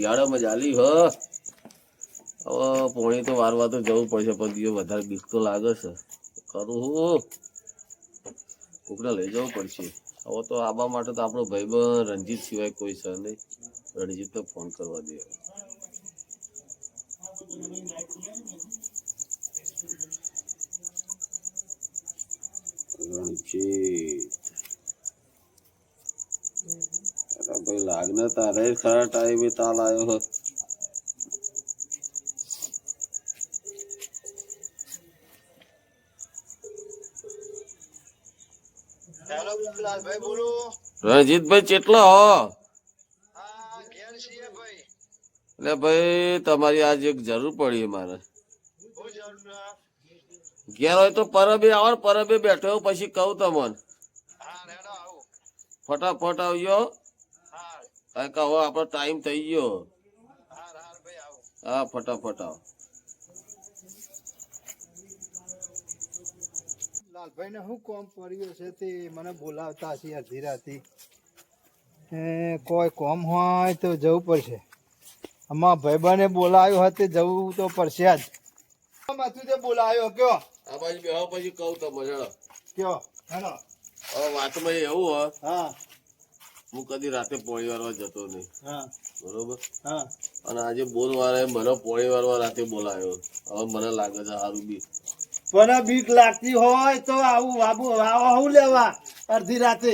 શિયાળામાં જાલી હ હવે પોણી તો વારવા તો જવું પડશે પણ દિયો વધારે બીક તો લાગે છે કરું હું કોકને લઈ જવું પડશે હવે તો આબા માટે તો આપણો ભાઈબંધ રણજીત સિવાય કોઈ છે નહીં રણજીતને ફોન કરવા દે રણજીત ભાઈ લાગને તારે ખરા ટાઈમે તાલ આવ્યો હો રણજીતભાઈ કેટલો હો એટલે ભાઈ તમારી આજ એક જરૂર પડી મારે ઘેર હોય તો પરબે આવો પરબે બેઠો પછી કહું તમને ફટાફટ આવજો કહો આપણો ટાઈમ થઈ ગયો હા ફટાફટ આવો લાલભાઈ ને શું કોમ પડ્યો છે તે મને બોલાવતા હશે અડધી રાતે કોઈ કોમ હોય તો જવું પડશે આમાં ભાઈબંધને બોલાવ્યો હતો જવું તો પડશે જ માથું તે બોલાવ્યો કયો આ બાજુ બેહો પછી કહું તમને કયો હેલો હવે વાતમાં એવું હોય હા હું કદી રાતે પોળી વારવા જતો નહીં હા બરોબર હા અને આજે બોલવાળાએ મને પોળી વારવા રાતે બોલાવ્યો હવે મને લાગે છે સારું બી પણ બીક લાગતી હોય તો આવું લેવા અડધી રાતે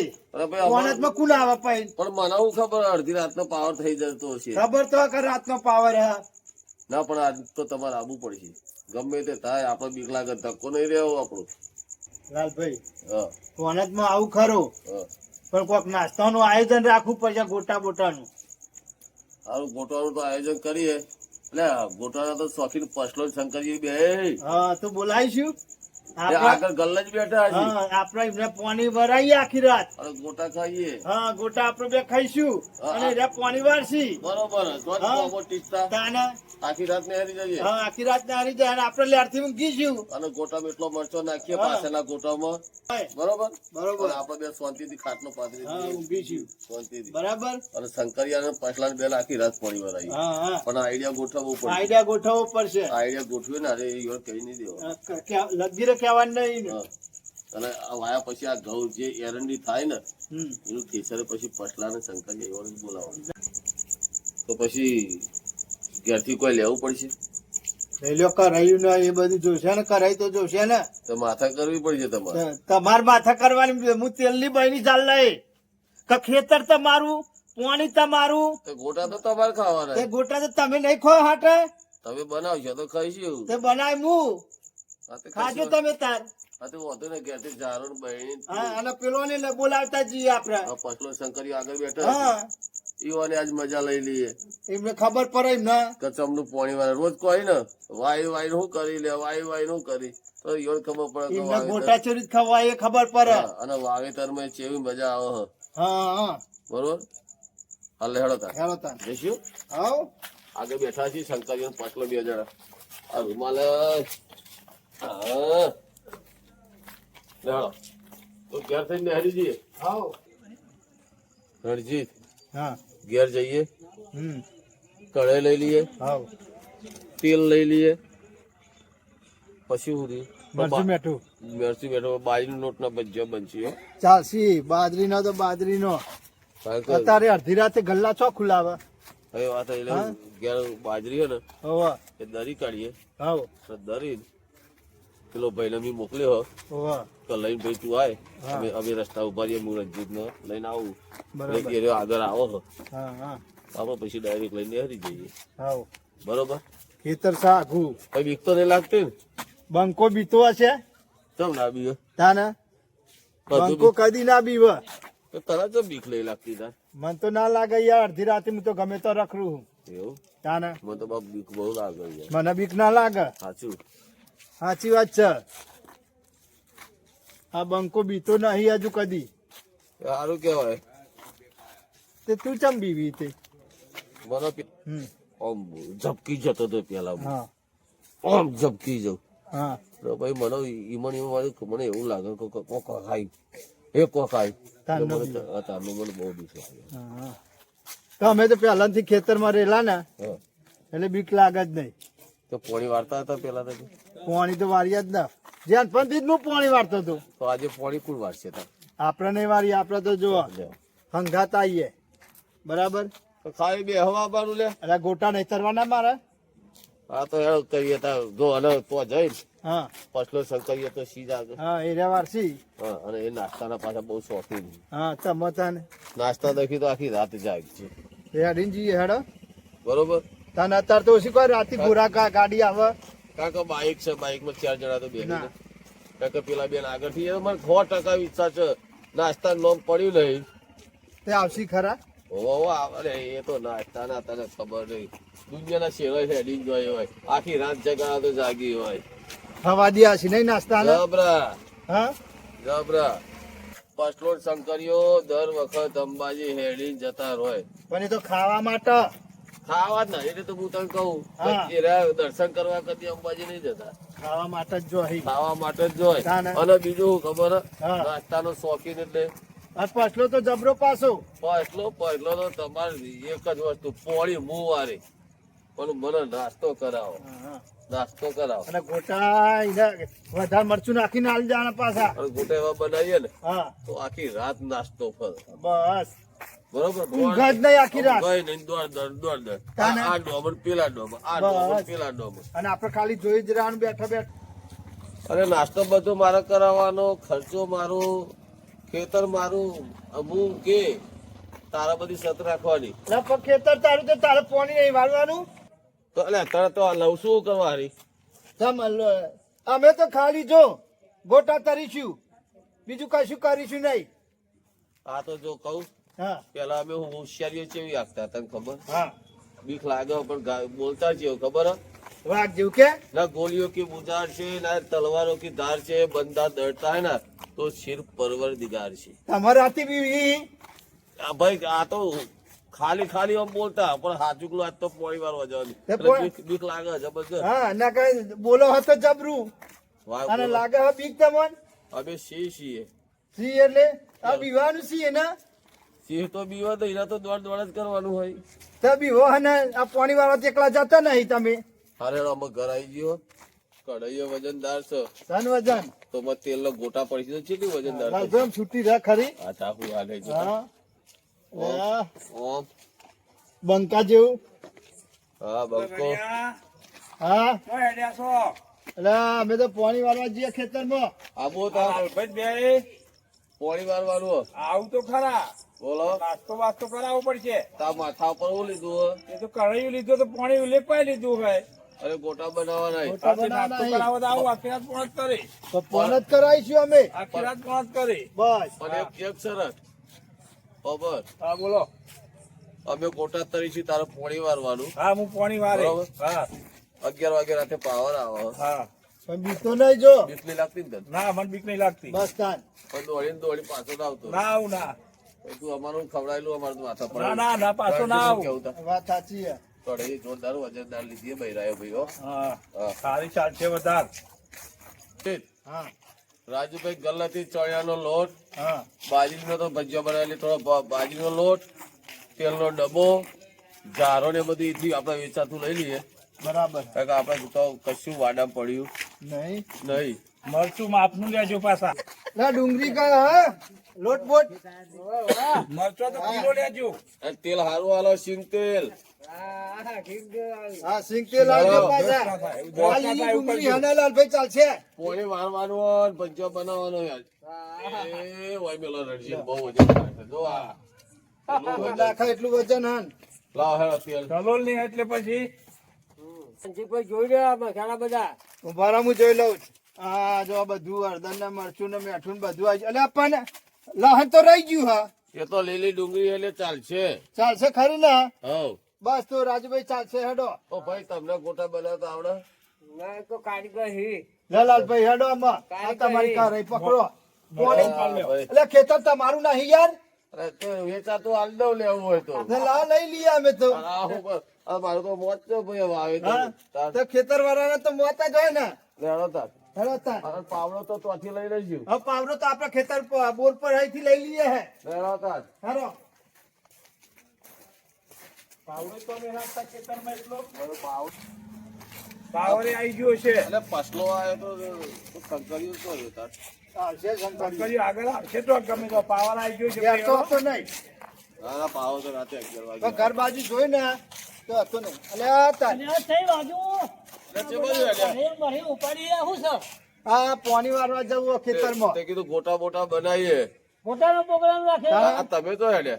કોણમાં કુલ આવે પૈન પણ મને હું ખબર અડધી રાતનો પાવર થઈ જતો હશે ખબર તો કે રાતનો પાવર હા ના પણ આજ તો તમારે આવવું પડશે ગમે તે થાય આપણે બીક લાગે ધક્કો નહીં રહેવો આપણો લાલભાઈ હા કોણમાં આવું ખરું હા પણ કોઈક નાસ્તાનું આયોજન રાખવું પડશે ગોટા બોટાનું સારું ગોટવાનું તો આયોજન કરીએ એટલે ગોટાના તો શોખીન પસલો શંકરજી બે હા તો બોલાવીશું આગળ ગલ્લે જ બેઠા છે આપડે એમને પાણી ભરાઈએ આખી રાત અને ગોટા ખાઈએ હા ગોટા આપડે બે ખાઈશું અને એમને પાણી વારસી બરોબર તાને આખી રાત ને હારી જઈએ હા આખી રાત ને હારી જાય અને આપડે લેરથી ઊંઘીશું અને ગોટામાં એટલો મરચો નાખીએ પાછળના ગોટામાં બરોબર બરોબર આપડે બે શાંતિથી ખાટલો પાથરી ઊંઘીશું શાંતિથી બરાબર અને શંકરિયા પસલા બે આખી રાત પડી વરાઈ પણ આઈડિયા ગોઠવવો પડે આઈડિયા ગોઠવવો પડશે આઈડિયા ગોઠવ્યો ને અરે એ કઈ નહીં દેવા લગીરે કહેવાનું નહીં અને આ વાયા પછી આ ઘઉં જે એરંડી થાય ને એનું ખેસરે પછી પસલા ને શંકરિયા એવા જ બોલાવવાનું તો પછી ઘેરથી કોઈ લેવું પડશે રેલ્યો કરાયું ને એ બધું જોશે ને કરાય તો જોશે ને તો માથા કરવી પડશે તમારે તમારે માથા કરવાની હું તેલની બહેની ચાલ લઈ કે ખેતર તમારું પાણી તમારું તો ગોટા તો તમારે ખાવાના તે ગોટા તો તમે નહીં ખો હાટે તમે બનાવશો તો ખાઈશું તે બનાય હું ખાજો તમે તાર હા તો વધુ ને ઘેરથી ઝારણ બહેણી હા અને પેલો ને બોલાવતા જઈએ આપડે પસલો શંકરી આગળ બેઠા હા ઈઓને આજ મજા લઈ લઈએ એમને ખબર પડે એમ ને કચમનું પાણી વાળા રોજ કોઈ ને વાયુ વાયુ શું કરી લે વાયુ વાયુ શું કરી તો ઈઓને ખબર પડે એમને ગોટા ચોરી ખવાય એ ખબર પડે અને વાવેતર માં કેવી મજા આવે હા હા બરોબર હાલે હેડો તાર હેડો તાર જઈશું આવ આગળ બેઠા છીએ શંકરી પસલો બે જણા આ રૂમાલ હા હેડો તો ઘેર થઈને હારી જઈએ આવ રણજીત હા ઘેર જઈએ હમ કઢાઈ લઈ લઈએ આવ તેલ લઈ લઈએ પછી સુધી મરચું મેઠું મરચું બેઠો બાજરીનો લોટ ના ભજીયા બનશે ચાલસી બાજરીનો તો બાજરીનો અત્યારે અડધી રાતે ગલ્લા ચો ખુલાવે હવે વાત એટલે ઘેર બાજરી હે ને હોવા એ દરી કાઢીએ આવ દરી પેલો ભાઈને મેં મોકલ્યો હોવા તો લઈને ભાઈ તું આય અમે રસ્તા ઉભા રહીએ હું રણજીત ને લઈને આવું બરોબર આગળ આવો છો હા હા આપણે પછી ડાયરેક્ટ લઈને હરી જઈએ આવ બરોબર ખેતર સાગું કઈ બીક તો નહીં લાગતી ને બંકો બીતો હશે ચમ ના બીવે તાને બંકો કદી ના બીવે તો તરત જ બીક લઈ લાગતી તાર મન તો ના લાગે યાર અડધી રાતે હું તો ગમે તો રખડું એવું તાને મને તો બાપ બીક બહુ લાગે યાર મને બીક ના લાગે સાચું સાચી વાત છે આ બંકો બીતો નહીં હજુ કદી સારું કેવાય તે તું ચમ બીવી તે મને આમ ઝપકી જતો હતો પેલા હા આમ ઝપકી જવું હા તો ભાઈ મને મને એવું લાગે કે કોક ખાઈ એ કોક ખાઈ તારનો મને બહુ બીક લાગે હા તો અમે તો પહેલાથી ખેતરમાં રહેલા ને હા. એટલે બીક લાગે જ નહીં. તો પોણી વાળતા હતા પેલા તો પાણી તો વાળ્યા જ ના. જ્યાં પણ થી જ હું પાણી વાળતો હતો. તો આજે પોણી કુલ વાળશે તાર આપણે નહીં વાળીએ, આપણે તો જો હંગાત આવીએ બરાબર. તો ખાલી બે હવા આપવાનું લે. એટલે ગોટા નહીં તરવાના મારે. હા તો હેડ કરીએ તાર જો અને તો જઈ હા પછલો કરીએ તો સીધ આગળ. હા એ રહ્યા વારસી. હા અને એ નાસ્તાના પાછા બહુ શોખીન. હા ચમચા ને નાસ્તા દેખી તો આખી રાત જાય છે રેડીને જઈએ હેડો. બરોબર. તને અત્યારે તો ઓછી કોઈ રાતે ગોરા ગાડી આવે. કારણ કે બાઇક છે, બાઇકમાં 4 જણા તો બેસી ના. ને. કારણ કે પેલા બેન આગળથી એ મને 100% ઈચ્છા છે નાસ્તા નોમ પડ્યું નહીં. તે આવશી ખરા. ઓ અરે એ તો નાસ્તાના તને ખબર નહીં. દુનિયાના શેરો હેડિંગ જોઈ હોય આખી રાત જગા તો જાગી હોય. હવા દે હશી નહીં નાસ્તા ને. જબરા હા જબરા પસલોડ શંકરીઓ દર વખત અંબાજી હેડીને જતા હોય. પણ એ તો ખાવા માટે. ખાવા જ ના એટલે તો હું તને કહું હા. કે એરા દર્શન કરવા કદી અંબાજી નહીં જતા. ખાવા માટે જ જો અહીં. ખાવા માટે જ જોય. તાને. અને બીજું શું ખબર હે? હા. નાસ્તાનો શોખીન એટલે આ પછલો તો જબરો પાછો. પહેલો તો તમારી એક જ વસ્તુ પોળી મું વારી પણ મને નાસ્તો કરાવો. હા. નાસ્તો કરાવો અને ગોટા એને વધારે મરચું નાખીને આલી જવાના પાછા. અને ગોટા એવા બનાવીએ ને હા તો આખી રાત નાસ્તો ફરે. બસ બરોબર ઊંઘ જ નહીં આખી રાત. કઈ નહીં દોડ તાને. આ ડોમર પેલા ડોમર આ બસ. ડોમર પેલા ડોમર. અને આપણે ખાલી જોઈ જ રહેવાનું બેઠા બેઠા. અરે નાસ્તો બધો મારે કરાવવાનો, ખર્ચો મારો, ખેતર મારું, અમુક કે તારા બધી સત રાખવાની. એટલે પણ ખેતર તારું તો તારે પાણી નહીં વાળવાનું. તો એટલે તને તો આ લવ શું કરવા હારી? અમે તો ખાલી જો ગોટા તરીશું, બીજું કશું કરીશું નહીં. આ તો જો કહું હા પેલા અમે હોશિયારીઓ કેવી આપતા તને ખબર? હા બીક લાગે પણ બોલતા જ એવું ખબર હે? વાઘ જેવું કે. ના ગોલીઓ की बुझार છે ના તલવારો की धार છે બંદા દડતા है ना તો सिर्फ परवरदिगार છે. તમારે આથી બી આ ભાઈ આ તો ખાલી ખાલી આમ બોલતા પણ હાચુકલું આજ તો પોળી વાર વજવાની તે પોળી- બીક લાગે જબરજસ્ત. હા ના કઈ બોલો હતો જબરું વાહ, અને બોલો. લાગે હવે બીક તમને. અમે છીએ સી એટલે આ બીવાનું સી એના સિંહ તો બીવા તો એના તો દોડ દોડ જ કરવાનું હોય. તો બીવો અને આ પાણી વાળા એકલા જતા નહીં તમે. હારે અમે ઘર આવી ગયો કઢાઈઓ વજનદાર છે ધન વજન તો મત તેલનો ગોટા પડી છે કેટલી વજનદાર છે? લાલભાઈ છૂટી રહે ખરી. આ ચાકુ આ લઈ જો. હા આ ઓમ બંકા જેવું. હા બંકો હા એટલે અમે તો પાણી વાળવા જઈએ ખેતરમાં. આબો તા પોળી વારવાનું આવું તો ખરા બોલો. નાસ્તો વાસ્તો કરાવવો પડશે. તા માથા પર હું લીધું એ તો કઢાઈ લીધું તો પાણી લેપાઈ લીધું હોય. અરે ગોટા બનાવવાના ગોટા આજે નાસ્તો બનાવવાના કરાવો તો આવું આખી રાત પોણ જ કરી. તો ફોન જ કરાવીશું અમે. આખી રાત પોણ જ કરી. બસ અને એક શરત ખબર હા બોલો. અમે ગોટા તરીશું તારે પોળી વારવાનું હા હું પાણી વારે. બરાબર. હા 11 વાગે રાતે પાવર આવે હા પણ બીક તો નહીં જો. બીક નહીં લાગતી ને તને? ના મને બીક નહીં લાગતી. બસ તાન. પણ દોડીને દોડી પાછો જ આવતો ના આવું ના. તું અમારું ખવડાયેલું અમારું માથા પર ના ના ના પાછો ના આવું. કેવું તા વાત સાચી છે. કઢાઈ જોરદાર વજનદાર લીધી બૈરાયો ભાઈ હો. હા હા. સારી ચાલશે વધારે. ઠીક. હા રાજુભાઈ ગલ્લાથી ચણિયાનો લોટ, હા બાજરીનો તો ભજીયા બનાવેલી થોડો બાજરીનો લોટ, તેલનો ડબ્બો, જારો ને બધું એથી આપણે વેચાતું લઈ લઈએ બરાબર. કારણ કે આપણે તો કશું વાડા પડ્યું નહીં નહીં. મરચું માપનું લેજો પાછા. ના ડુંગળી કઈ હા લોટ બોટ. મરચો તો કિલો લેજો. અને તેલ સારું હાલો સિંગ તેલ. હા સિંગ તેલ આવજો હા. પાછા. ના થાય. એવું આ ના લીલી થાય, એવું ડુંગળી કરજો. હના લાલભાઈ ચાલશે. પોણી વારવાનું હોય ને ભજીયા બનાવવાનો યાર. એ હોય પેલો રણજીત બહુ વજન થાય છે. જો આ એટલું વજન. નાખા એટલું વજન હાન. લાવ હેડો તેલ. કલોલ નહીં એટલે પછી ઉભા રહો, હું જોઈ લઉં છું. હા જો આ બધું હળદર ને મરચું ને મીઠું ને બધું આવી એટલે પણ લહણ તો રહી ગયું હા. એ તો લીલી ડુંગળી એટલે ચાલશે. ચાલશે ખરી ને. હવ બસ તો રાજુભાઈ ચાલશે હેડો. તો ભાઈ તમને ગોટા બનાવતા આવડે? લે લાલભાઈ હેડો આમાં. આ તમારી કાર અહીં પકડો. હા, ભાઈ. એટલે ખેતર તમારું નહીં યાર. અરે તો વેચાતું હાલ દઉં લેવું હોય તો. ને લા લઈ લઈએ અમે તો. અને આ હું પણ- આ મારું તો મોજ છે ભાઈ હવે આવે તો. હા તાર તો ખેતર વાળાને તો મોતા જ હોય ને. લેડો તાર. હેડો તાર. અને પાવડો તો ત્યાંથી લઈ લઈશું. હવે પાવડો તો આપડે ખેતર બોર પર અહીંથી લઈ લઈએ હે. લેડો તાર. હેડો પાવડો તો અમે રાખતા ખેતરમાં એટલો મારો પાવ પાવરે આવી ગયો છે એટલે પસલો આવ્યો તો કંકરિયું તો આવ્યો તાર. આવશે શંકરજી. કરી આગળ આવશે તો ગમે તો પાવર આવી ગયો છે ઘેર તો હતો નહીં. ના ના પાવો તો રાતે 11 તો વાગે ઘર બાજુ જોઈ ને તો હતો નહીં. અલ્યા તાર. આ પોણી વારવા જવું ખેતરમાં. તે કીધું ગોટા બોટા બનાવીએ. મોટાનો પ્રોગ્રામ રાખે આ તમે તો હેડે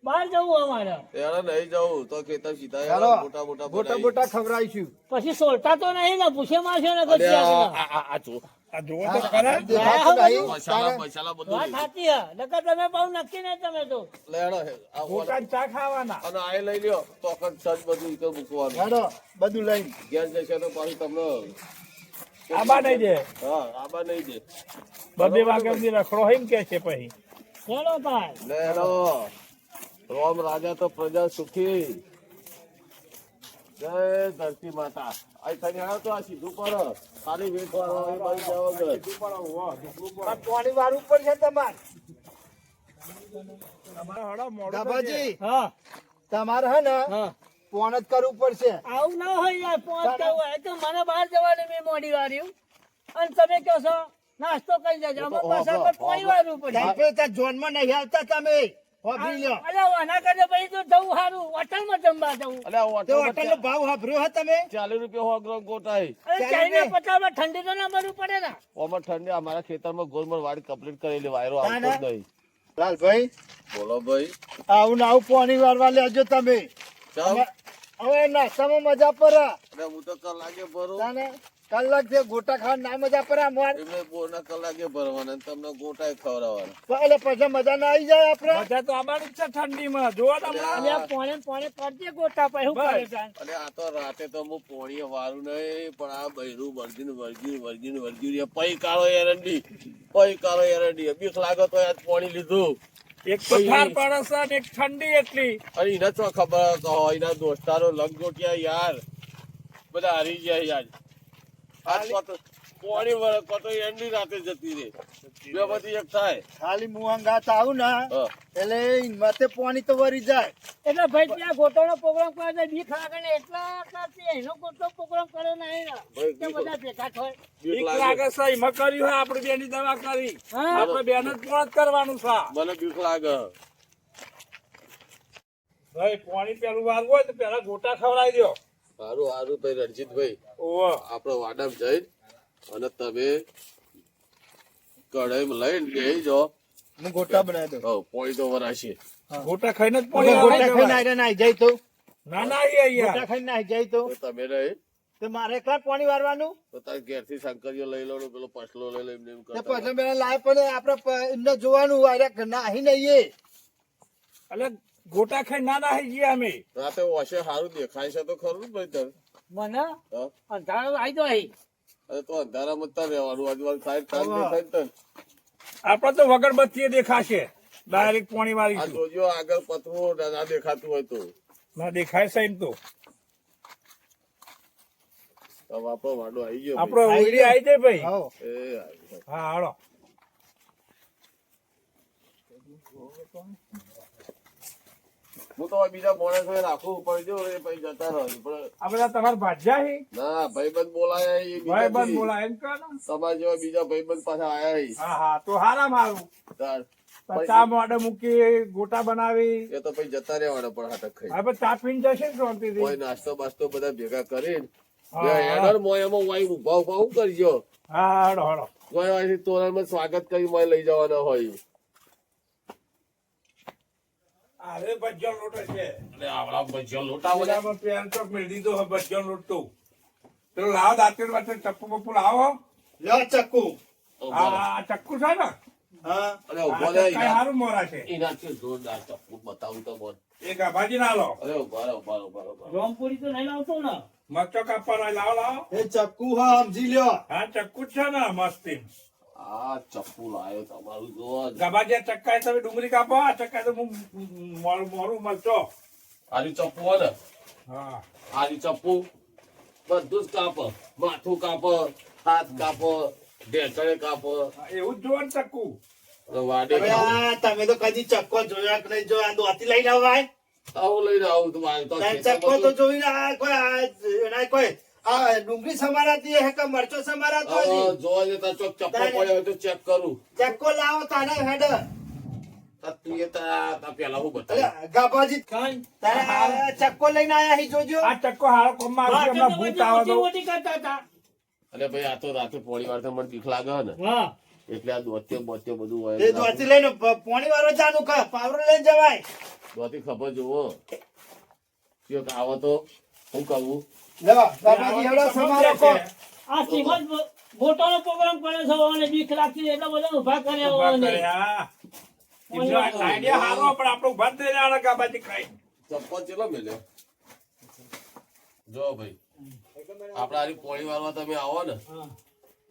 બહાર જવું અમારે ત્યારે નહીં જવું તો ખેતર સીધા ચાલો ગોટા બોટા ગોટા બનાવીએ. બોટા ખવડાવીશું. પછી સોલતા તો નહીં ને પૂછે મારશે ને અરે કશી આ હશે. આ જો આ જોવો તો ખરા દેખાતું નહીં. મસાલા મસાલા બધું વાત લીધું. સાચી હે નકર તમે બહુ નક્કી નહીં તમે તો લેડો આ મોટા ચા ખાવાના અને આ લઈ લ્યો તો સજ બધું ઈકર મૂકવાનું. હેડો બધું લઈને. ઘેર જશે તો પાછું તમને આબા નહીં દે હા આબા નહીં દે. બબે વાગે સુધી રખડો હોય ને કે છે પછી ચલો ભાઈ લેડો રોમ રાજા તો પ્રજા સુખી. જય ધરતી માતા. અહીં થઈને આવ્યો તો આ સીધું કરો ખાલી વેઠવાનો એ બાજુ જવા વગર. આ પોણી વાળું ઉપર છે તમારે. તમારે હળો મોડું તો છે. ગાભાજી હા તમારે હે ને હા પોણ જ કરવું પડશે. આવું ના હોય યાર પહોંચ જવું હોય તો મને બહાર જવાની મેં મોડી વાર્યું અને તમે કહો છો નાસ્તો કરી જજો અમે પાછા પર કોઈ વારવું પડે આપણે ત્યાં ઝોનમાં નહીં આવતા તમે. વાપરી લ્યો. અલ્યા વાના કરે પછી તો જવું સારું હોટલમાં જમવા જવું અલ્યા તે હોટલનો ભાવ વાપર્યો હે તમે? 40 રૂપિયા સો ગ્રામ ગોટાઈ. અરે ચાઈને પચાસમાં ઠંડી તો ના મરવું પડે ને ઓમાં ઠંડી અમારા ખેતરમાં ગોળમર વાડી કમ્પ્લીટ કરેલી વાયરો આવતો જ નહીં. લાલભાઈ બોલો ભાઈ. આવું ને આવું પોણી વારવા લેજો તમે. ચાલ હવે નાસ્તામાં મજા પડે. અને હું તો કલાકે ભરું તાને કલાક છે ગોટા ખાવા ના મજા પડે અમાર. એમને બોરના કલાકે ભરવાના અને તમને ગોટાએ ખવડાવવાના. એટલે પછી મજા ના આવી જાય આપડે. મજા તો આબાની જ છે ઠંડીમાં જોવો તમને અલ્યા પોણે કરજે ગોટા પછી શું કરે તાન? અને આ તો રાતે તો હું પોણીએ વારું નહીં પણ આ બૈરું વર્ગીન પૈ કાળો એરંડી બીક લાગે તો આજ પોણી લીધું. એક તો ઠાર પડે છે ને એક ઠંડી એટલી અને એને તો ખબર કહો એના દોસ્તારો લંગોટિયા યાર બધા હારી ગયા યાર. આજ પોણી વળે તો એન્ડી રાતે જતી રે બે બધી એક થાય. ખાલી મુહંગાત આવું ને હા. એટલે માથે પાણી તો વરી જાય. એટલે ભાઈ ત્યાં ગોટાનો પ્રોગ્રામ કરે છે બીક લાગે ને એટલા એનો ગોટો પ્રોગ્રામ કરે નહીં ને ભાઈ, તે બધા ભેગા થાય બીક બીક લાગે લાગે છે એમાં કર્યું હોય આપણે બેની દવા કરી હા. આપણે બેન જ પણ કરવાનું છે મને બીક લાગે. ભાઈ પાણી પેલું વારવું હોય તો પેલા ગોટા ખવડાવી દો સારું સારું ભાઈ રણજીતભાઈ ઓહો આપડે વાડામાં જઈ અને તમે કઢાઈમાં લઈને બેસી જાઓ. હું ગોટા બનાવી દઉં. હઉ, પોણી તો વરાશે. ગોટા ખાઈને જ હવે પાણી ગોટા વાળી ખાઈને દેવાય. આઈને નાહી જાય તો ના ના અહીંયા ગોટા ખાઈને નાહી જાય તો તો તમે નહીં તો મારે એકલા પાણી વારવાનું. તો તાર ઘેરથી શંકરીઓ લઈ લો ને પેલો પસલો લઈ લો એમને એમ તે કરતા પછી મેં લાય પણ આપડે એમને જોવાનું અરે નાહી નહીં. એટલે ગોટા ખાઈ ના નાહી ગયા અમે રાતે ઓશે સારું દેખાય છે તો ખરું ને ભાઈ તને. મને હા? અંધારો આવી તો અહીં અરે તો અંધારામાં જ તાર રહેવાનું આજુબાજુ થાય ને તાર દેખાય ને તને. આપડે તો વગર બત્તીએ દેખાશે ડાયરેક્ટ પાણી આ વાળી જોજો આગળ પતરું ના દેખાતું હોય તો ના દેખાય છે એમ તો હવે આપણો વાડો આવી ગયો આપડો ઓઈડી આવી જાય ભાઈ હઉ. ભાઈ. એ આવી ગયો. હા હાલો હું તો હવે બીજા માણસ હોય રાખવું પડજો એ પછી જતા રહો પણ આ બધા તમારા ભાજ્યા છે ના ભાઈબંધ બોલાયા એ ભાઈ બંધ બીજા બોલા એમ કહો ને. તમારા જેવા બીજા ભાઈબંધ પાછા આયા ઈ. હા હા તો હારા મારું તાર ચા મોડે મૂકી ગોટા બનાવી એ તો પછી જતા રહેવાના પણ હાટક ખાઈ હવે ચા પીને જશે ને શાંતિથી કોઈ નાસ્તો બાસ્તો બધા ભેગા કરીને હા, એડર મોય એમાં વાઈ ઉભા ઉભા હું કરજો હા હાડો હાડો કોઈ વાયથી તોરણમાં સ્વાગત કરી મોય લઈ જવાના હોય. અરે ભજ્યો લોટો છે એટલે આવડા ભજીયા લોટા બરાબર પેન તો મેળ દીધો હવે ભજ્યો લોટ તો પેલો લાવો દાંતેર વાતે ચપ્પુ બપ્પુ લાવો લ્યો ચક્કુ. આ ચક્કુ છે ને હા અરે આ ઉભો રે ચક્કા હારું મોરા છે એનાથી જોરદાર ચપ્પુ બતાવું તો બોલ. એ ગાભાજી ના લો અરે ઉભા રહો. રોમપુરી તો નહીં આવતો ને મરચો કાપવાનો લાવો લાવો એ ચક્કુ હા સમજી લ્યો. હા ચક્કુ જ છે ને મસ્તી આ ચપ્પુ લાયો તમારું જો ગાભાજી આ ચક્કા તમે ડુંગળી કાપો આ ચક્કા તો હું મોરું મરચો આરી ચપ્પુ હોય ને હા આરી ચપ્પુ બધું જ કાપ માથું કાપ હાથ કાપ ઢેકણે કાપ એવું જ જોવે ને ચક્કુ વાડે હવે આ તમે તો કદી ચક્કો જોયા કે નહીં જોયા? દોતી લઈ લાવ ભાઈ. આવું લઈને આવું તું મારે તો તારે ખેતરમાં ચક્કો તો તો- જોઈને એના કોઈ આ ડુંગળી સમારાતી હે કે મરચો સમારાતો હવે હજી? જોવા જતા ચોક ચપ્પો તારે- પડ્યો હોય તો ચેક કરું ચક્કો લાવો તાને હેડ. આ તું એ તા પેલા હું બતાવું અરે ગાભાજી તારે આ ચક્કો લઈને આયા હી જોજો. આ ચક્કો હારો કોમમાં આવશે, હા, હમણાં તો ભૂત આવે તો. મોટી કરતા હતા. અરે ભાઈ આ તો રાતે પોણી વાર તો મને બીક લાગે ને હા. એટલે આ દોત્યો બોત્યો બધું હોય એ દોતી લઈને પોણી વાળો જાનું કા પાવરો લઈને જવાય. દોતી ખબર જોવો ક્યોંક આવો તો હું કહું લો ગાભાજી હેડો સમારો કો. આ શ્રીમંત મોટોનો પ્રોગ્રામ કરે છે અને બીક લાગતી એટલે બધા ઉભા કર્યા ઉભા હોય ને. કર્યા. એમનો આઈડિયા હારો, પણ આપણે ઉભા જ થઈ રહ્યા ગાબાજી ખાઈ. ચપ્પલ ચેલો મેલ્યો જો ભાઈ આપડે આની પોણી વારમાં તમે આવો ને હા.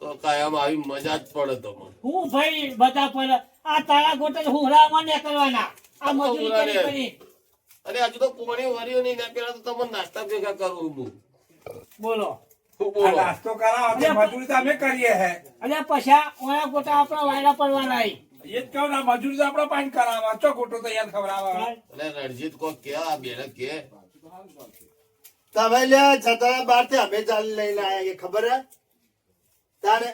તો કાયમ આવી મજા જ પડે તમને હું ભાઈ બધા પર આ તારા ગોટે હુરામાં ને કરવાના આ મજૂરી કરી કરી અરે હજુ તો પોણી વર્યો નહીં ને પેલા તો તમને નાસ્તા ભેગા કરું હું બોલો હું આ બોલો નાસ્તો કરાવો તો મજૂરી તો અમે કરીએ હે. અને પછી ઓયા ગોટા આપણા વાયડા પડવાના ઈ. એ જ કહું ને, આ મજૂરી તો આપણે પાણી કરાવવા, ચો ખોટો તૈયાર ખવડાવવા. એટલે રણજીત કોક કે આ બેને કે તમે લે છતાં બાર થી અમે ચાલી લઈને આયા એ ખબર હે તારે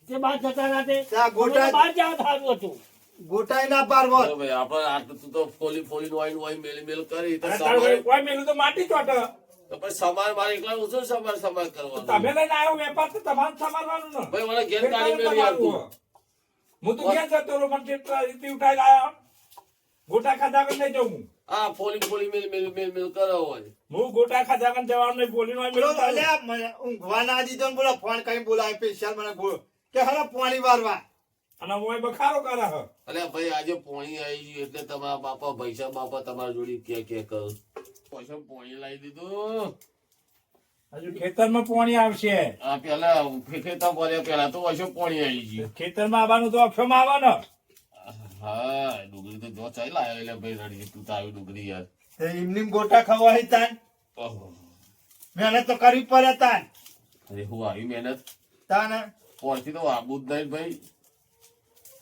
તે બાદ જતા રાતે ત્યાં ગોટા- બહાર જાવ થારું હતું. ગોટાઈ ના પારવો. અરે ભાઈ આપણે આટલું તું તો ફોલી ફોલી વાઈન મેલ મેલ કરી તો અને સમાર તારું કોઈ મેલું તો માટી ચોટે. તો પછી સમાર મારે એકલા ઓછો સમાર કરવાનો તમે લઈને આવ્યો વેપાર તો તમારે સમારવાનું ને. ભાઈ મને ઘેર કાઢી મેલી આપતું હું તો ક્યાં જતો રહું, મને જેટલા રીતે ઉઠાઈ આવ્યો ગોટા ખાધા વગર નહીં જવું. આ ફોલી મેલ કરો હોય હું ગોટા ખાધા વગર જવાનું નહીં, બોલીને અહીં બોલો મેલું તારું. અલ્યા મને ઊંઘવા ના દીધો ને બોલો ફોન કઈ બોલાય સ્પેશિયલ મને બોલો કે હલો પાણી વારવા. અને હું અહીં બખારો કરે હે. અરે ભાઈ આજે પોણી આવી ગયું એટલે તમારા બાપા પૈસા બાપા તમારા જોડી કે કર પૈસા પોણી લાવી દીધું હજુ ખેતરમાં પાણી આવશે. આ પેલા ખેતા પડ્યા પેલા તો વર્ષો પોણી આવી ગયું ખેતરમાં આવવાનું તો અક્ષમાં આવવાનું. હા ડુંગળી તો જો ચાઈ લાવ્યો એટલે ભાઈ રડી તું તો આવી ડુંગળી યાર તે એમની ગોટા ખવાય તાન ઓહો મહેનત તો કરવી પડે તાન અરે હું આવી મહેનત તાન પોણથી તો આબુ જ નહીં ભાઈ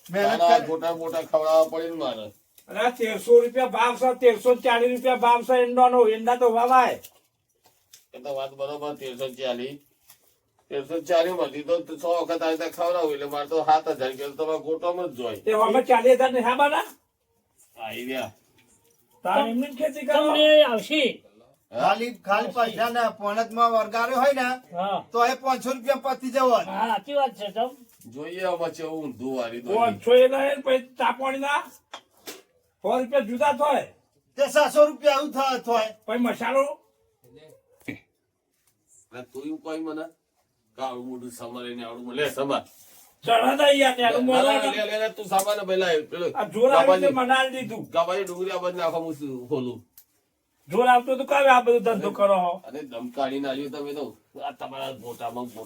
મહેનત તારા કરે. ગોટા મોટા ખવડાવવા પડે ને મારે અરે 1300 રૂપિયા ભાવ છે, 1340 રૂપિયા ભાવ છે ઈંડાનો. ઈંડા તો વાવાય. એ તો વાત બરોબર 1340 માંથી તો 100 વખત આવી રીતે ખવડાવું એટલે મારે તો 7000 કે તમારે ગોટામાં જ જોઈ તે અમે 40,000 ની હાબાના. આવી રહ્યા તારે એમની જ ખેતી કરો. તમને આવશે. ખાલી ખાલી પૈસા ને પોણત માં વરગાડ્યો હોય ને હા તો એ 500 રૂપિયા પતી જવો. હા સાચી વાત છે તમ. જોઈએ આમાં છે ઊંધું વારી દો ઓ, છો એ નહીં, પછી ચા પાણીના 100 રૂપિયા જુદા થાય. તે 700 રૂપિયા આવું થાય. પછી મસાલો તું એવું કોઈ મને કાળું મોટું સમારે ને આવડું લે સમાર ચણા દઈ યાર, એનું મોઢું. લે તું સામાન પેલા પેલું આ જોર આવ્યું તે મને આલી દીધું. ગાવાની ડુંગળી આ બધું નાખો હું ખોલું જોર આવતું તો કાવે આ બધું ધંધો કરો હો. અને ધમકાડી નાખ્યું તમે તો આ તમારા ગોટામાં તો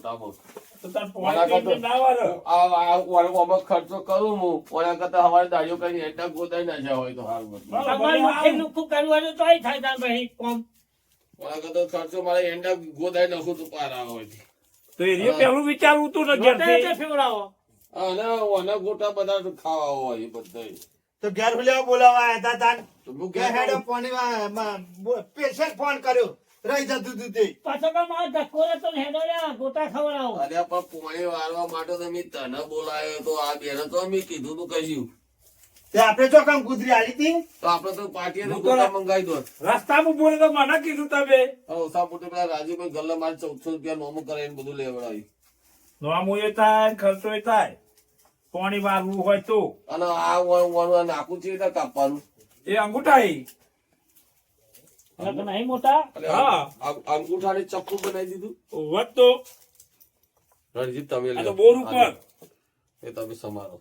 તાર પોણી તો ના વાળો. આમાં ખર્ચો કરું હું ઓના કરતા હવારે દાડીઓ કરીને એટલા ગોદાઈ નાખ્યા હોય તો સારું હતું તમારે માથે લુખ્ખું કરવાનું તોય થાય તાર ભાઈ કોમ. ઓના કરતા ખર્ચો મારે એંડા ગોદાઈ નાખું તો પાર આવે હોય તો એ રીતે પેલું વિચારવું તું ને ગોટા એટલે ઘેરથી. ફેવડાવો. અને ઓના ગોટા બધા ખાવા હોય એ બધા તો ઘેર લેવા બોલાવા આવ્યા હતા તાન તો હું કે ક્યાં હેડો કરું? પાણી સ્પેશિયલ ફોન કર્યો રહી જતું તું તે. પાછો તો મારો ધક્કો રહેતો ને હેડો લે ગોટા ખવડાવો. અરે પણ પોણી વારવા માટે તો મેં તને બોલાયો તો આ બેને તો મેં કીધું તું કશું તે આપણે જો કામ કુતરી આલી હતી. તો આપડે તો પાર્ટીએ તો ગોટા મંગાવી દો રસ્તામાં બોલે તો મને કીધું તમે. ઓછા પોતે પેલા રાજુભાઈ ગલ્લા મારે 1400 રૂપિયા નોમું કરાવીને બધું લેવડાવ્યું નોમું એ થાય, ખર્ચો એ થાય. પાણી વારવું હોય તો અને આ નાખું છે એટલે કાપવાનું એ અંગૂઠાઈ. નખ નહીં મોટા. અને હા. અંગૂઠાને ચપ્પુ બનાવી દીધું વધ તો રણજીત તમે આ લ્યો. તો બોર ઉપર. એ તમે સમારો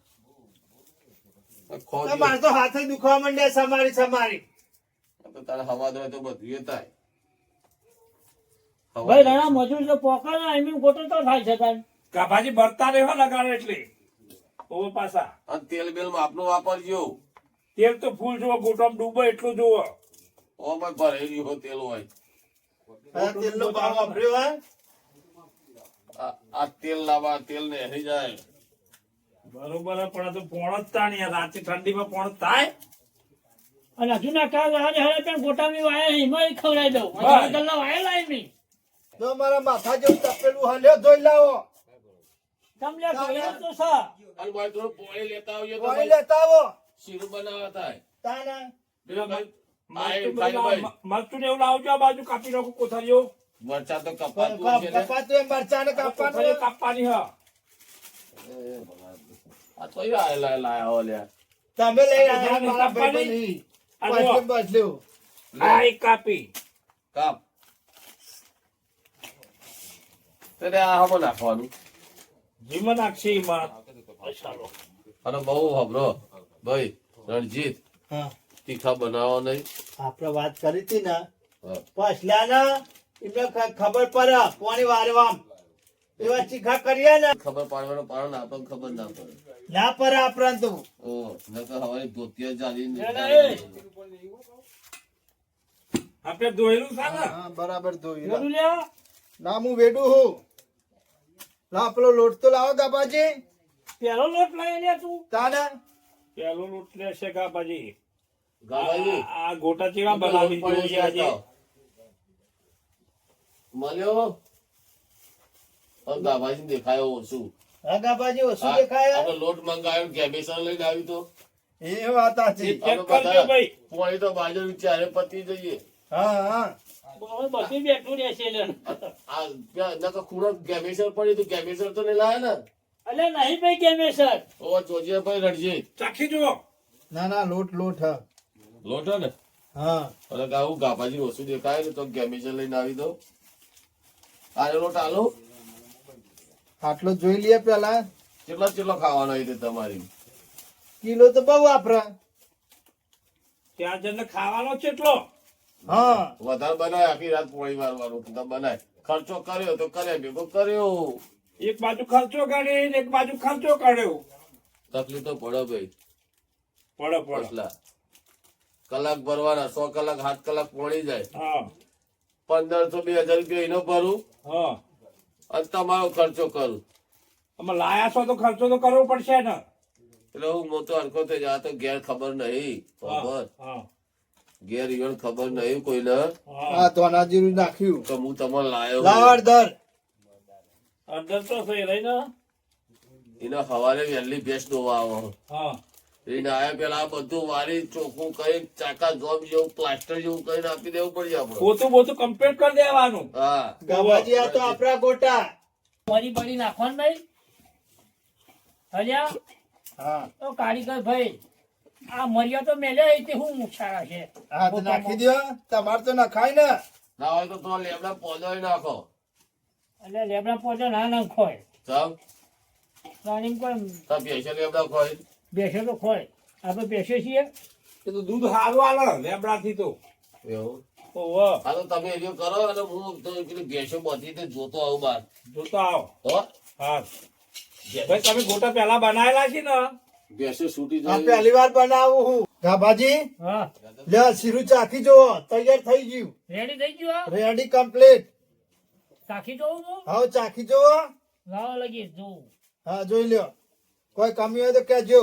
તો ખોદી મારે તો હાથે દુખવા માંડ્યા સમારી. તો તારે હવા દો તો બધું એ થાય હવા ભાઈ દે. ઘણા મજૂર તો પોકળ એમની ગોટો તો થાય છે તાર. કાભાજી ભરતા રહેવા લગાડે એટલે ઓ પાછા અને તેલ બેલ માપનું વાપરજો તેલ તો ફૂલ જુઓ, ગોટામાં ડૂબો એટલું જુઓ. ઓમાં ભરેલી હોય તેલ હોય આ તેલનો ભાવ વાપર્યો હે. આ તેલ લાવવા તેલ ને હરી જાય બરોબર હે, પણ આ તો પોણ જ તાણ યાર. રાતે ઠંડીમાં પોણ થાય. અને હજુ ના કાલ હારે પણ ગોટામી વાયા હિમાય ખવડાવી દઉં બસ. ગલ્લા વાયા લાવી નહીં જો મારા માથા જેવું તપેલું હાલ્યો જોઈ લાવો તમને ખવડાવ તો સા અને ભાઈ થોડું પોણી લેતા આવજો તો પાણી ભાઈ લેતા આવો શીરું બનાવવા થાય તાના બીજું ભાઈ મરચું ભાઈ ભાઈ મરચું ને એવું લાવજો આ બાજુ કાપી નાખો કોથળીઓ મરચા તો કપાતું છે ને કપાતું એમ મરચાને કોથળીઓ કાપવાનું કાપવાની હા આ તો લાયા હો લ્યા તમે લઈ આ આવ્યા મારા ભાઈ નહીં આ પાછળ જો. બદલ્યો આ એક કાપી કાપ તે આ હમો નાખવાનું જીમાં નાખશે એમાં ચાલો અને બહુ હબરો ભાઈ રણજીત હા તીખા બનાવો નહીં આપણે વાત કરી હતી ને હા. પછલાના એમને ખબર પડે પાણી વારવામ એવા ચીખા કરીએ ને ખબર પાડવાનો પાડો ને આપણને ખબર ના પડે ના પડે આપણે તો ઓ નકર હવારે ધોતિયા ચાલીને આપણે દોયેલું છે ને હા બરાબર ધોઈ લા. જોડું લ્યા ના હું વેડું હું લા પેલો લોટ તો લાવો ગાબાજી પેલો લોટ લઈ લે તું તાને પેલો લોટ લેશે ગાબાજી ગાવાજી આ ગોટા ચેવા બનાવી જોઈએ આજે મળ્યો પણ ગાવાજી દેખાયો ઓછું હા ગાબાજી ઓછું આ- દેખાય આપણે લોટ મંગાવ્યો કેબેસર લઈને આવી તો એ વાત સાચી ચેક આપણે કરજો બધા ભાઈ પોણી તો બાજુ ચારે પતી જઈએ હા હા બધી બેઠું રહેશે લે આ નકર ખૂણો કેબેસર પડી તો કેબેસર તો નહીં લાયા ને અલે નહીં ભાઈ કેમે સર ઓ જોજે ભાઈ રણજી ચાખી જુઓ ના ના લોટ લોટ હા લોટ હે ને હા અને ગાવું ગાભાજી ઓછું દેખાય ને તો કેબેસર લઈને આવી દો આ લોટ આલો આટલો જોઈ લઈએ પેલા કેટલો ખાવાનો એ તમારી કિલો તો બહુ વાપરા ત્યાં જઈને ખાવાનો કેટલો હા વધારે બનાય આખી રાત પોણી મારવાનું તો બનાય ખર્ચો કર્યો તો કરે ભેગો કર્યો એક બાજુ ખર્ચો કાઢી ને એક બાજુ ખર્ચો કાઢ્યો તકલીફ તો પડે ભાઈ પડે પડે પછલા કલાક ભરવાના 100 કલાક 7 કલાક પોણી જાય હા 1500 2000 રૂપિયા એનો ભરું હા અને તમારો ખર્ચો કરું અમે લાયા છો તો ખર્ચો તો કરવો પડશે ને એટલે હું મોટો હરખો થઈ જાય આ તો ઘેર ખબર નહીં ખબર હા ઘેર ઈવન ખબર નહીં કોઈને હા હા તો અનાજીરું નાખ્યું તો હું તમને લાયો લાવડ દર અંદર તો થઈ રહી ને એને સવારે વહેલી ભેંસ દોવા આવો હા એને આયા પેલા આ બધું વારી ચોખ્ખું કઈ ચાકા જોબ જેવું પ્લાસ્ટર જેવું કઈ આપી દેવું પડે આપણે પોતું બોતું કમ્પ્લીટ કરી દેવાનું હા ગાબાજી આ તો આપણા ગોટા મરી બરી નાખવાનું નહીં હલ્યા હા તો કારીગર ભાઈ આ મરિયા તો મેલે તે હું મુક્ષારા છે હા તો નાખી દો તમારે તો નખાય ને ના હોય તો તો લેબડા પોદોય નાખો એટલે લેબડા પોતે ના નાખોય સમ પ્રાણી કોઈ તો પૈસા લેબડા ખોય બેસે તો ખોય આપણે બેસીએ છીએ એ તો દૂધ સારું આલે લેબડાથી તો એવું ઓહો આ તો તમે એનો કરો અને હું તો પેલી ભેંસો બધી તે જોતો આવું બાર જોતો આવો હો હા ભાઈ તમે ગોટા પેલા બનાવેલા છે ને ભેંસો છૂટી આ જાય પહેલી વાર બનાવું હું ગાબાજી હા લે શીરું ચાખી જુઓ તૈયાર થઈ ગયું રેડી થઈ ગયો રેડી કમ્પ્લીટ ચાખી જોઉં હું હવે ચાખી જુઓ લાવો લગી જોઉં હા જોઈ લ્યો કોઈ કમી હોય તો કહેજો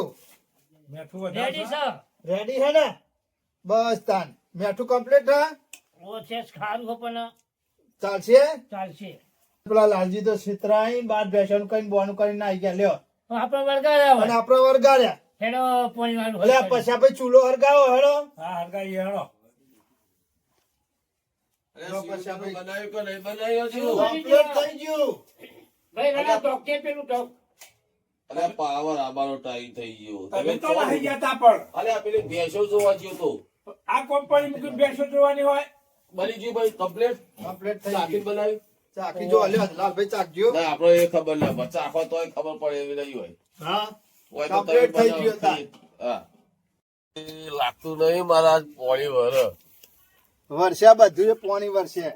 મેઠું વધારે રેડી છે? સર રેડી હે ને બસ તાન મેઠું કમ્પ્લીટ હા ઓ છે ખારું હો પણ ચાલશે ચાલશે પેલા લાલજી તો છેતરાઈ બાર બેસવાનું કઈ બોનું કરીને આવી ગયા લ્યો આપણે વળગાડ્યા અને હોય આપડે વરગાડ્યા હેડો પોણી વાળું એટલે પછી આપણે ચૂલો હરગાવો હેડો હા હરગાઈ હેડો બનાવ્યું કે નહીં બનાવ્યું છું કમ્પ્લીટ થઈ ગયું ભાઈ ના ટોકે પેલું ટોક અરે પાવર આબાનો ટાઈમ થઈ ગયો તમે તો નાહી જતા પણ અરે આ પેલી ભેંસો જોવા ગયો તો આ કંપની મૂકી બેસો જોવાની હોય બની ગયું ભાઈ કમ્પ્લેટ કમ્પ્લીટ થઈ ચાખી ગયું બનાવી ચાખી જો લ્યો લાલભાઈ ચાખજો ના આપણે એ ખબર ના પડે ચાખો તોય ખબર પડે એવી નહીં હોય હા હોય તો Complete તમે થઈ ગયું તાર. હા એ લાગતું નહીં મારા પોણી વર વર્ષે બધું પાણી વર્ષે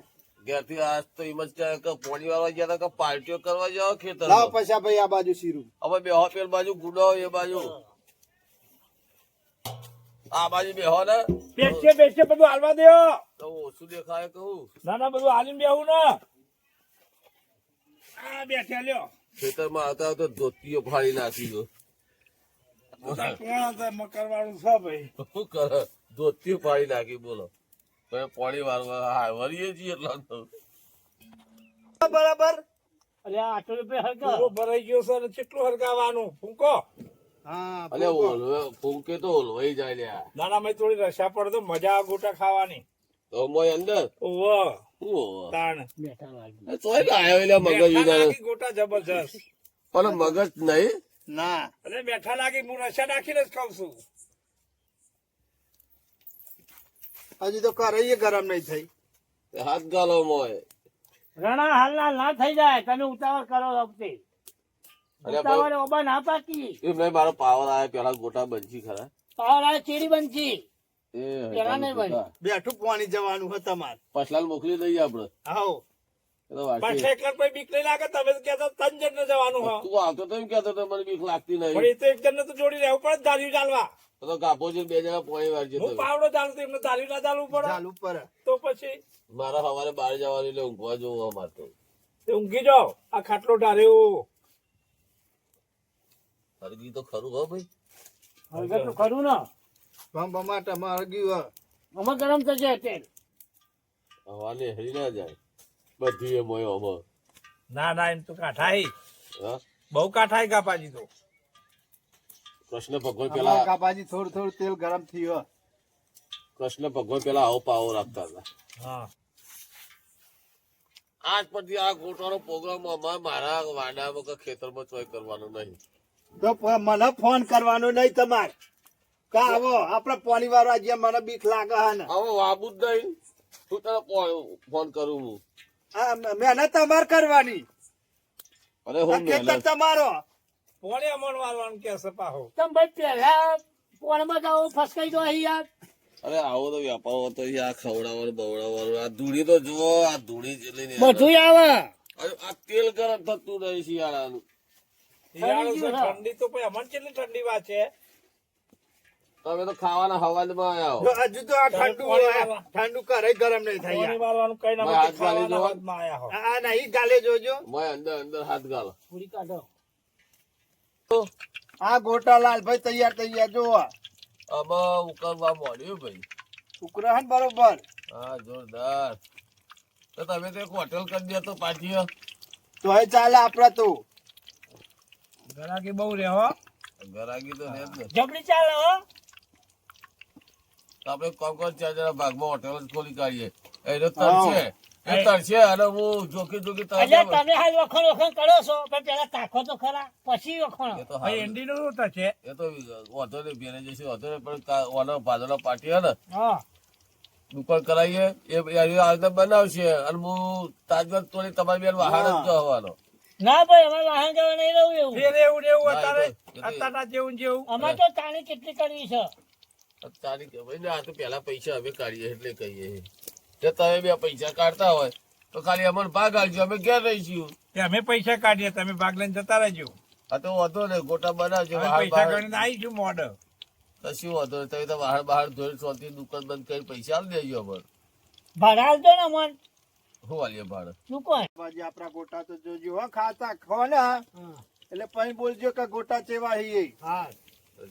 ઘેરથી આજ તો એમ જ કહે કે પોણી વાળવા ગયા હતા કે પાર્ટીઓ કરવા જાઓ ખેતર લાવ પછી ભાઈ આ બાજુ શીરું હવે બેહો પેલ બાજુ ગુડો એ બાજુ આ બાજુ બેહો ને બેસે બધું હાલવા દો તો ઓછું દેખાય કહું ના ના બધું હાલીને બેહું ને આ બેઠા લ્યો ખેતરમાં આવતા તો ધોતીઓ ફાડી નાખી દો કોણ હતા મકર વાળું છે ભાઈ શું કરે ધોતી પાડી નાખી બોલો તો પાણી વારવા વરીએ છીએ એટલા તો. બરાબર અરે આ 8 રૂપિયા હરકા પૂરો ભરાઈ ગયો છે ને કેટલું હરગાવાનું ફૂંકો હા અલે ફૂંકે તો ઓલવાઈ જાય લ્યા. નાનામાં થોડી રસા પડે તો મજા આવે ગોટા ખાવાની. તો મોય અંદર ઓવો શું હોવે? તાણ બેઠા લાગી એ તોય લાયો એટલે મગજ મેઠા વિના લાગી ગોટા જબરજસ્ત. પણ મગજ નહીં. ના અરે મેઠા લાગી હું રસા નાખીને જ ખાઉં છું. હજી તો કરાઈએ ગરમ નહીં થઈ હાથ ગાલો મોય. રણા હાલના ના થઈ જાય તમે ઉતાવળ કરો વખતે અરે ઉતાવળ ઓબા ના પાકી એમ નહીં મારો પાવર આવે પેલા ગોટા બનશી ખરા પાવર આ ચેડી બનશી એ પેલા નહીં બની. બેઠું પાણી જવાનું હોય તમારે પછલાલ મોકલી દઈએ આપડે આવો એ તો પણ વાંચી. ઠેકર કોઈ બીક નહીં લાગે તમે તો કહેતા 3 જણને જવાનું હા તું આવતો તો એમ કહેતો તો મને બીક લાગતી પણ નહીં. એ તો એક જણને તો જોડી રહેવું પડે દારૂ ચાલવા. તો કાપો છે 2 જણા પોણી વાર હું પાવડો ચાલતો એમને દારૂ ના ચાલવું પડે ચાલુ પર તો પછી મારા સવારે બહાર જવાનું એટલે ઊંઘવા જોવું અમારે તો. તે ઊંઘી જાઓ આ ખાટલો ઢાર્યો. હરગી તો ખરું હો ભાઈ. હરગત તો ખરું ને ભમ ભમાટ અમારે ગયું આમાં ગરમ થશે અત્યારે હવાને હરી ના જાય બધી એ મોય અમાર. ના ના એમ તો કાઠાઈ હા બહુ કાઠાઈ કાપાજી તો. કૃષ્ણ ભગવાન અમારે પેલા કાપાજી થોડું થોડું તેલ ગરમ થયું કૃષ્ણ ભગવાન પેલા આવો પાવો રાખતા હતા. હા આજ પછી આ ગોટાનો પ્રોગ્રામ અમારે મારા વાડામાં કે ખેતરમાં ચોય કરવાનો નહીં. તો મને ફોન કરવાનો નહીં તમારે કા આવો આપડે પાણી વાળવા જે મને બીક લાગે હે ને હવે વાબુ જ નહીં તું તને ફોન કરું હું. આ મહેનત તમારે કરવાની અરે આ હું ખેતર મહેનત. તમારો પોણે અમણ વાળવાનું કે છે પાહો. તમે ભાઈ પહેલા પોણમાં જાઓ ફસકાઈ દો અહીં યાર અરે આવો તો વ્યાપાર હતો આ ખવડાવવાનું બવડાવવાનું આ ધૂળી તો જુઓ આ ધૂળી જેટલી ને બધું આવે અરે આ તેલ ગરમ થતું નહીં શિયાળાનું. શિયાળો છે, ગયું હા. ઠંડી તો પછી અમણ કેટલી ઠંડી વાત છે. તમે તો ખાવાના હવાલમાં આવ્યા હો. જો હજુ તો આ ઠંડુ હોય. ઠંડુ કરે ગરમ નહીં થાય પોણી યાર. વાળવાનું કઈ ના ભાઈ, હાથ ગાલી ખાવાના દો. હદમાં આયા હો. આ નહીં ગાલે જોજો મોય અંદર અંદર હાથ ગાલો. પૂરી કાઢો આ ગોટા લાલભાઈ તૈયાર જોવા આમાં ઉકળવા મોડ્યું ભાઈ. ઉકરાહન બરોબર હા જોરદાર. તો તમે તો એક હોટેલ કરી દે તો પાછી તો હવે ચાલે આપડે તો ગરાકી બહુ રે હો. ગરાગી તો રહે જ ને. જબરી ચાલે હો તો આપણે કોણ કોણ 4 જણા ભાગમાં હોટેલ જ ખોલી કાઢીએ. એનો તરશે એ તરશે અને હું જોકી જોકી અલ્યા તરશે. તમે હાલ વખણ કરો છો પણ પેલા તાખો તો ખરા પછી એ વખણ તો ભાઈ હારું. એન્ડીનું શું થશે? એ તો વાંધો નહીં બેને જશે વાંધો નહીં પણ ઓનો ભાદરનો પાટી હે ને હા દુકાન કરાવીએ એ આગળ બનાવશે અને હું તાજગર તોડી તમારી બેન વાહન જ જવાનો. ના ભાઈ અમારે વાહન જવા નહીં રહું એવું ફેર એવું ને એવું ના, અત્યારે એ તો- અત્યારના જેવું ને જેવું. અમારે તો તાણી કેટલી કરવી છે તારીખ ભાઈ ને આ તો પેલા પૈસા અમે કાઢીએ એટલે કહીએ જો તમે બે પૈસા કાઢતા હોય તો ખાલી અમને ભાગ આવજો અમે ઘેર રહીશું. કે અમે પૈસા કાઢીએ તમે ભાગ લઈને જતા રહેજો. આ તો વાંધો નહીં ગોટા બનાવજો અમે બહાર પૈસા બહાર ગણીને આવીશું મોડે. કશું વાંધો નહીં તમે તો બહાર બહાર ધોઈ સોથી દુકાન બંધ કરી પૈસા આપી દેજો અમને. ભાડા હાલતો ને મન શું વાલીએ ભાડે શું કોણ બાજી આપડા ગોટા તો જોજો હો ખાતા ખો ને એટલે પછી બોલજો કે ગોટા ચેવા હી હા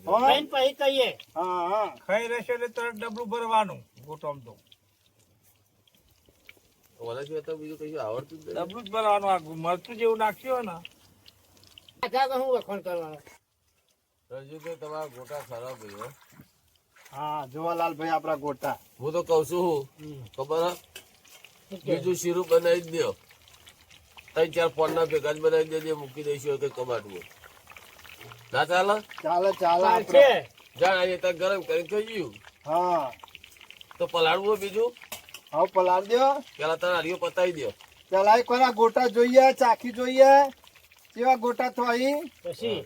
હો? કઈ પછી કહીએ હા હા ખાઈ રહેશે એટલે તરત ડબલું ભરવાનું ગોટોમ તો. ઓલા સિવાય તો બીજું કશું આવડતું જ નહીં. ડબલું જ ભરવાનું. આ મરચું જેવું નાખ્યું હોય ને આખા તો હું વખણ કરવાનો રજૂભાઈ તમારા ગોટા ખરાબ ભાઈ હો. હા જોવાલાલભાઈ આપડા ગોટા હું તો કઉ છું ખબર હે? બીજું શીરું બનાવી જ દો 3-4 ફોનના ભેગા જ બનાવી દેજે મૂકી દઈશું કઈ કબાટમાં. ના ચાલે ચાલે ચાલે છે આપડે જાણ આજે ત્યાં ગરમ કરી થઈ ગયું હા તો પલાળવું બીજું હવે પલાળ દો પેલા તારા હરિયો પતાવી દો. પેલા એક વાર આ ગોટા જોઈએ ચાખી જોઈએ કેવા ગોટા તો અહીં પછી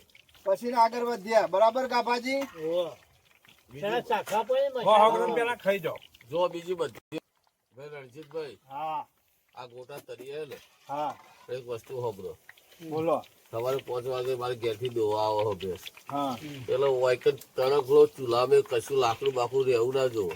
પછી ને આગળ વધ્યા બરાબર ગાભાજી ઓહો. પેલા ચાખવા પડે ને 100 ગ્રામ પેલા ખાઈ જાઓ. જો બીજી બધી ભાઈ રણજીતભાઈ હા આ ગોટા તરીએ ને હા એક વસ્તુ હોબરો બોલો સવારે 5 વાગે મારે ઘેરથી દોવા આવો હો ભેંસ. હા પેલો વાયક તણકલો ચૂલા મેં કશું લાકડું બાકડું રહેવું ના જોવો.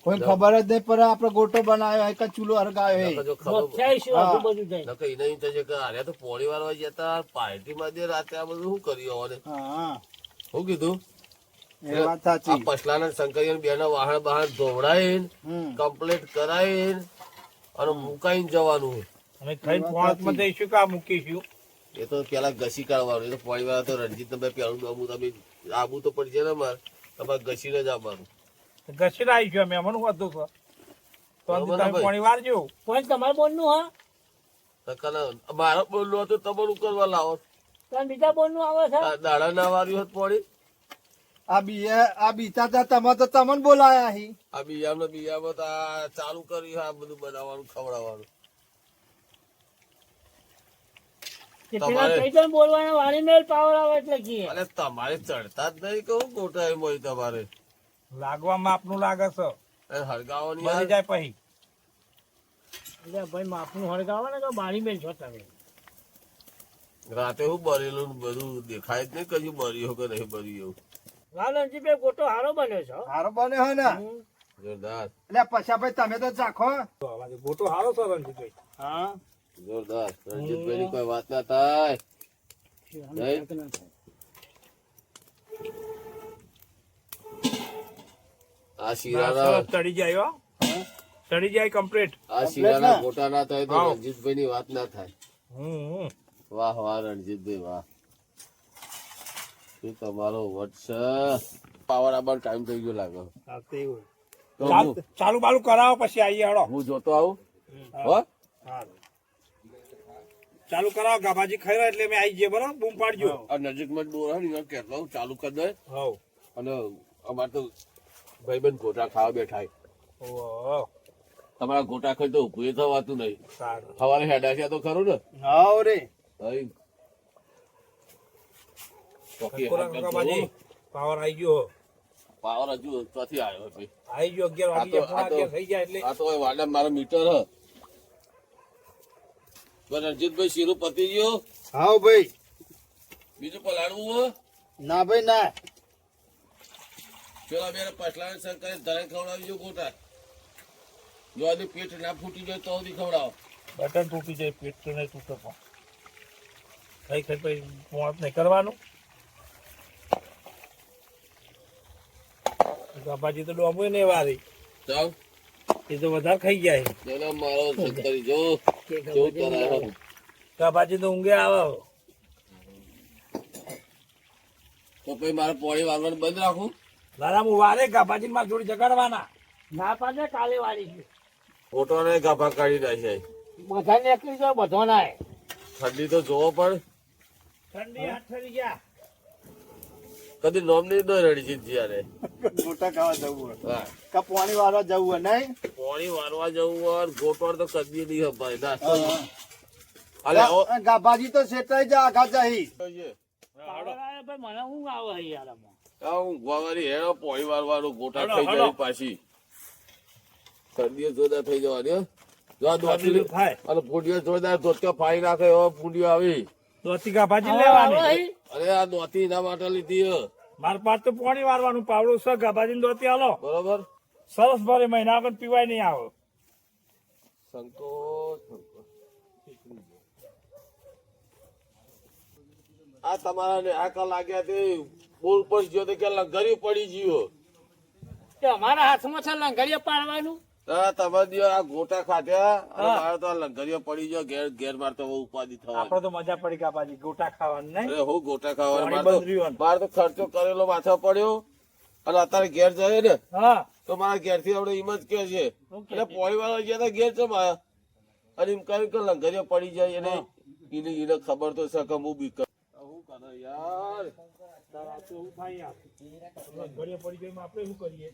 કોઈ ખબર જ નહીં પડે આપડે ગોટો બનાવ્યો એક જ ચૂલો હરગાયો નકર જો ખબર મથાઈશું હા. આજુબાજુ જાય નકર એને એમ થશે કે આર્યા તો પોણી વારવા જતા પાર્ટીમાં દે રાતે આ બધું શું કર્યું હોને હા શું કીધું એ વાત સાચી. આ પછલાના શંકરિયા બેના વાહન બહાર ધોવડાઈને હમ. કમ્પ્લીટ કરાવીને અને મુકાઈને જવાનું. અમે ખાઈને પોણમાં જઈશું કે આ મૂકીશું એ તો પેલા ઘસી કાઢવાનું. એ તો પાણી વાળા તો રણજીત તમે પેલું દમું તમે આબુ તો પડશે ને મારે તમારે ઘસીને જ આવવાનું. ઘસીને આવીશું અમે અમને વધુ તો બરાબર ને તમે ભાઈ? પાણી વારજો પણ તમારે બોલનું હા મારો બોલવું હતું તમારું કરવા લાવો. કારણ બીજા બોલનું આવે છે દાડા ના વાર્યું હોત પાણી. આ બીતા તા તમે તો તમને બોલાયા હી. આ બિયામાં તો આ ચાલુ કર્યું આ બધું બનાવવાનું ખવડાવવાનું. કે પેલા તમારે- કઈ જણ બોલવાના વાળી મેલ પાવર આવે એટલે કીએ અરે તમારે ચડતા જ નહીં કહું ગોટા એમ હોય તમારે લાગવામાં આપનું લાગે છે એ હળગાવાની બની યાર. જાય પછી એટલે ભાઈ માપનું હળગાવો ને કે બાળી મેલ છો તમે રાતે હું બરેલું ને બધું દેખાય જ નહીં કયું બર્યું કે નહીં બર્યું એવું. લાલનજી ભાઈ ગોટો હારો બન્યો છે હો. સારો બને હે ને. જોરદાર એટલે પછા ભાઈ તમે તો ચાખો. ગોટો સારો છે રણજીતભાઈ હા જોરદાર. રણજીતભાઈ ની કોઈ વાત ના થાય. નહીં? આ શીરાના ચડી જાય હો ચડી જાય કમ્પ્લીટ આ શીરાના ને? ગોટા ના થાય તો હા. રણજીતભાઈ ની વાત ના થાય. હમ વાહ વાહ રણજીતભાઈ વાહ. શું તમારો વટ છે. પાવર આবার ટાઈમ થઈ ગયો લાગે. તો ચાલુ બાલુ કરાવો પછી આવીએ હળો હું જોતો આવું હો. ચાલુ કરાવો ગાભાજી ખાઈ રહ્યા એટલે અમે આવી જઈએ બરાબર બૂમ પાડજો આ નજીકમાં જ ડોર હોય ને કેટલો ચાલુ કરી દે હવ અને અમારે તો ભાઈબંધ ગોટા ખાવા બેઠા છે. ઓહો તમારા ગોટા ખાઈ તો ઉભું થવાતું નહીં. સારું સવારે હેડા તો ખરું ને. હાવ રે. અહીં ચોકી કોરા હાથ ગાભાજી પાવર આવી ગયો પાવર હજુ ચોથી આવ્યો ભાઈ. આવી ગયો 11 વાગી જાય 11 થઈ જાય એટલે આ તો હવે વાડા મારો મીટર હ. બસ રણજીતભાઈ શીરું પતી ગયો. હાવ ભાઈ. બીજું પલાળવું હો. ના ભાઈ ના. પેલા બે પછલા શંકરે ધરે ખવડાવજો ગોટા. જો આજે પેટ ના ફૂટી જાય તો સુધી ખવડાવો. બટન તૂટી જાય પેટ તો નહીં તૂટે પણ ખાઈ ખાઈ પછી મોત નહીં કરવાનું ગાભાજી તો ડોમું નહીં વારી ચાલ એ તો વધારે ખાઈ જાય પેલા મારો શંકરી જો કેવું કરાયો. ગાભાજી તો ઊંઘે આવે તો પછી મારે પોણી વાળવાનું બંધ રાખું. લાલા હું વારે ગાભાજી માં જોડી જગાડવાના ના પાડે કાલે વાળી છે ફોટો ને ગાભા કાઢી નાખ્યા. બધા નીકળી જાય બધો ના ઠંડી તો જોવો પણ ઠંડી હાથ ઠરી ગયા કદી નોમ નહીં દો રડી જયારે. ગોટા ખાવા જવું હોય. હા કા પાણી વાળવા જવું હોય નહીં. પોણી વારવા જવું હોય ગોટવાડ તો કદી નહીં ભાઈ નાસ્તો. અલે આવો ગાભાજી તો સેટાઈ જા આઘા જાહી. પાવર આવે ભાઈ મને ઊંઘ આવે છે યાર આમાં. ઊંઘવાની હેડો પોણી વારવાનું ગોટા હેડો, થઈ હેડો. જાય પાછી ઠંડીઓ જોરદાર થઈ જવાની હો. જો આ દોતી થાય અને ફૂંડીઓ જોરદાર ધોતકા ફાઈ નાખે એવા ફૂંડીઓ આવી. દોતી ગાભાજી આવે લેવાની છે? અરે આ દોતી એના માટે લીધી હે. માર પાસે તો પાણી વારવાનું પાવડું છે ગાભાજી દોતી હાલો બરોબર. સરસ ભરે મહિના આગળ પીવાય નહીં આવે સંકોચ આ તમારા ને આકા લાગ્યા તે બોલ પર ગયો તો કે લંગરી પડી ગયો. તે અમારા હાથમાં છે લંગડીએ પાડવાનું તમે દિયો આ ગોટા ખાધ્યા અને મારે તો આ લંગરીઓ પડી ગયો ઘેર ઘેર મારે તો બહુ ઉપાધિ થવાની. આપડે તો મજા પડી ગાભાજી ગોટા ખાવાનું નહીં અરે હું ગોટા ખાવાનું પાણી મારે બંધ રહ્યું. તો મારે તો ખર્ચો કરેલો માથા પડ્યો અને અત્યારે ઘેર જાય ને હા તો મારા ઘેર થી આપડે એમ જ કે છે એટલે પોળી વાળા ગયા તા ઘેર છે મારા અને એમ કહ્યું કે લંગરીઓ પડી જાય એને એને ખબર તો છે કે હું બીક શું કરે યાર. તાર આ તો એવું થાય યાર ઘડીએ પડી ગઈ આપણે શું કરીએ